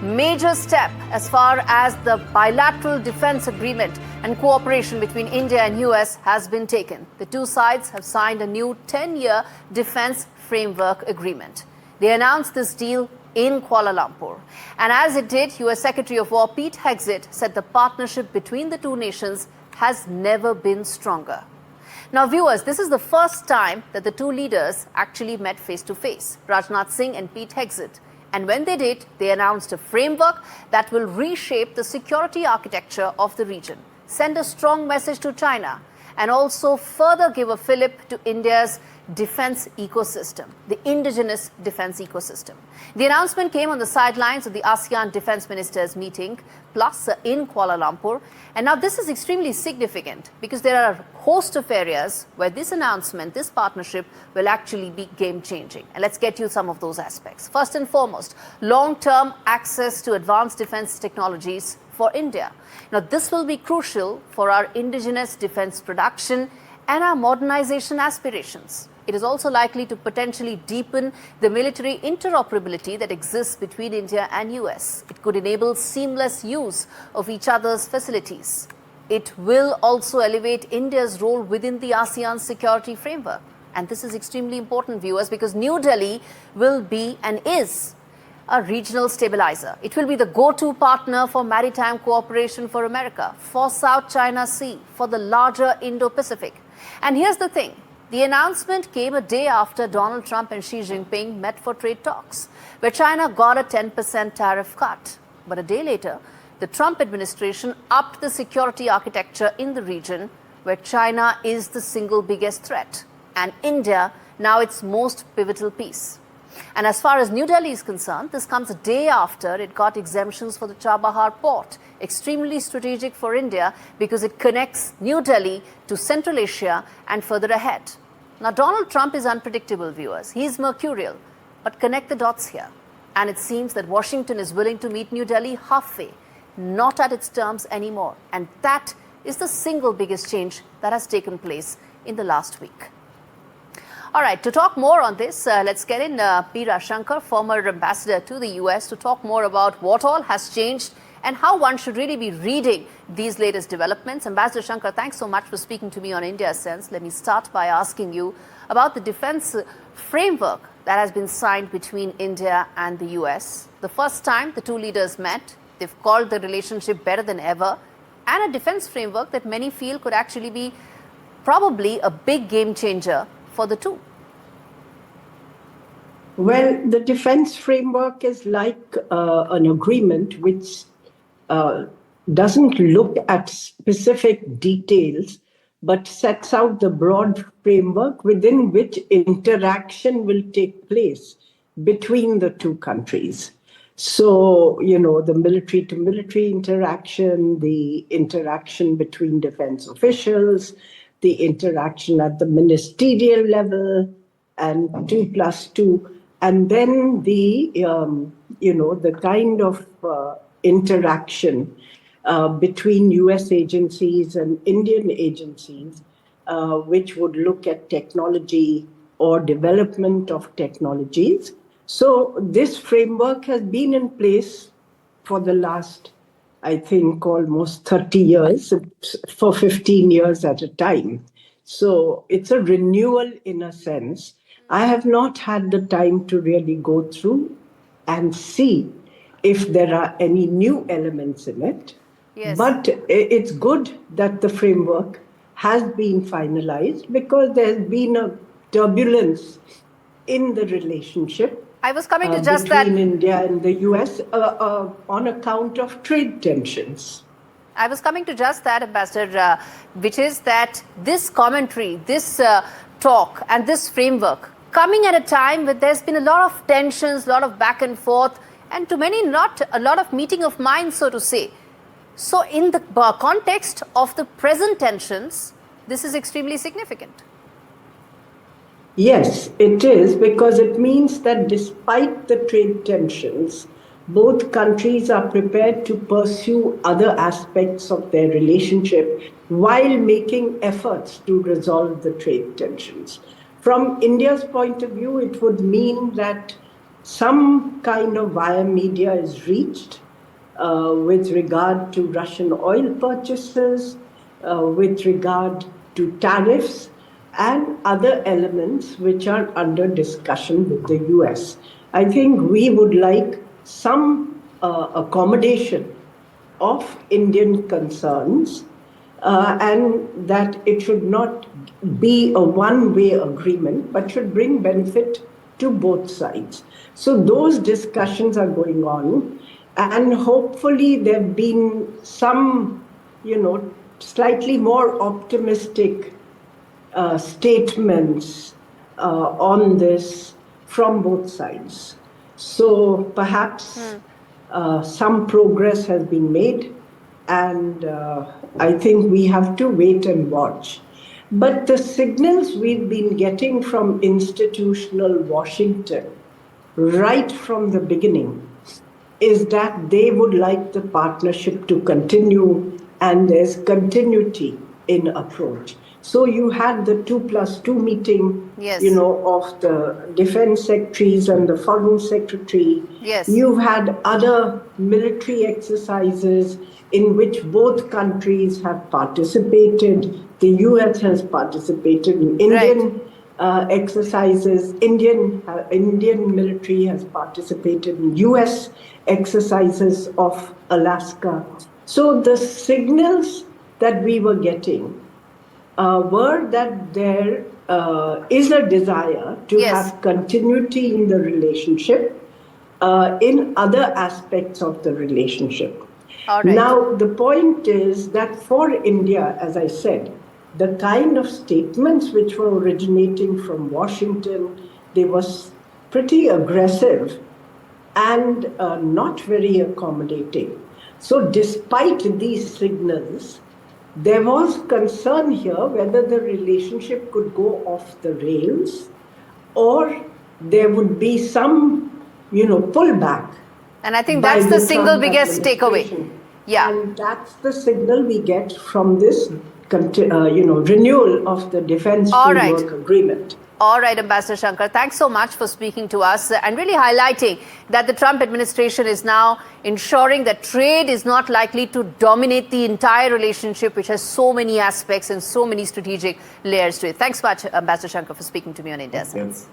major step as far as the bilateral defense agreement and cooperation between India and US has been taken. The two sides have signed a new 10-year defense framework agreement. They announced this deal in Kuala Lumpur. And as it did, US Secretary of War Pete Hegseth said the partnership between the two nations has never been stronger. Now, viewers, this is the first time that the two leaders actually met face-to-face, Rajnath Singh and Pete Hegseth. And when they did, they announced a framework that will reshape the security architecture of the region, send a strong message to China, and also further give a fillip to India's defense ecosystem, the indigenous defense ecosystem. The announcement came on the sidelines of the ASEAN Defense Ministers meeting, plus in Kuala Lumpur. And now this is extremely significant because there are a host of areas where this announcement, this partnership will actually be game-changing. And let's get you some of those aspects. First and foremost, long-term access to advanced defense technologies for India. Now, this will be crucial for our indigenous defense production and our modernization aspirations. It is also likely to potentially deepen the military interoperability that exists between India and US. It could enable seamless use of each other's facilities. It will also elevate India's role within the ASEAN security framework. And this is extremely important, viewers, because New Delhi will be and is a regional stabilizer. It will be the go-to partner for maritime cooperation for America, for South China Sea, for the larger Indo-Pacific. And here's the thing. The announcement came a day after Donald Trump and Xi Jinping met for trade talks, where China got a 10% tariff cut. But a day later, the Trump administration upped the security architecture in the region, where China is the single biggest threat, and India now its most pivotal piece. And as far as New Delhi is concerned, this comes a day after it got exemptions for the Chabahar port, extremely strategic for India because it connects New Delhi to Central Asia and further ahead. Now, Donald Trump is unpredictable, viewers. He's mercurial. But connect the dots here. And it seems that Washington is willing to meet New Delhi halfway, not at its terms anymore. And that is the single biggest change that has taken place in the last week. All right, to talk more on this, let's get in P. Shankar, former ambassador to the US, to talk more about what all has changed and how one should really be reading these latest developments. Ambassador Shankar, thanks so much for speaking to me on India Sense. Let me start by asking you about the defense framework that has been signed between India and the US. The first time the two leaders met, they've called the relationship better than ever, and a defense framework that many feel could actually be probably a big game changer for the two. Well, the defense framework is like an agreement which doesn't look at specific details, but sets out the broad framework within which interaction will take place between the two countries. So, the military to military interaction, the interaction between defense officials, the interaction at the ministerial level, and 2+2, and then the kind of interaction between US agencies and Indian agencies, which would look at technology or development of technologies. So this framework has been in place for the last, I think, almost 30 years, for 15 years at a time. So it's a renewal in a sense. I have not had the time to really go through and see if there are any new elements in it. Yes. But it's good that the framework has been finalized because there's been a turbulence in the relationship. I was coming to just between India and the US on account of trade tensions. I was coming to just that, Ambassador, which is that this commentary, this talk and this framework coming at a time when there's been a lot of tensions, a lot of back and forth, and to many not a lot of meeting of minds, so to say. So in the context of the present tensions, this is extremely significant. Yes, it is, because it means that despite the trade tensions, both countries are prepared to pursue other aspects of their relationship while making efforts to resolve the trade tensions. From India's point of view, it would mean that some kind of via media is reached with regard to Russian oil purchases, with regard to tariffs, and other elements which are under discussion with the US. I think we would like some accommodation of Indian concerns, and that it should not be a one-way agreement, but should bring benefit to both sides. So those discussions are going on, and hopefully there have been some, slightly more optimistic statements on this from both sides. So perhaps some progress has been made, and I think we have to wait and watch. But the signals we've been getting from institutional Washington right from the beginning is that they would like the partnership to continue, and there's continuity in approach. So you had the 2+2 meeting, yes, of the defense secretaries and the foreign secretary. Yes. You've had other military exercises in which both countries have participated. The US has participated in Indian exercises. Indian military has participated in US exercises off Alaska. So the signals that we were getting were that there is a desire to have continuity in the relationship, in other aspects of the relationship. All right. Now, the point is that for India, as I said, the kind of statements which were originating from Washington, they were pretty aggressive and not very accommodating. So despite these signals, there was concern here whether the relationship could go off the rails or there would be some, pullback. And I think that's the single biggest takeaway. Yeah. And that's the signal we get from this, renewal of the Defense Framework Agreement. All right, Ambassador Shankar, thanks so much for speaking to us and really highlighting that the Trump administration is now ensuring that trade is not likely to dominate the entire relationship, which has so many aspects and so many strategic layers to it. Thanks much, Ambassador Shankar, for speaking to me on India Sense.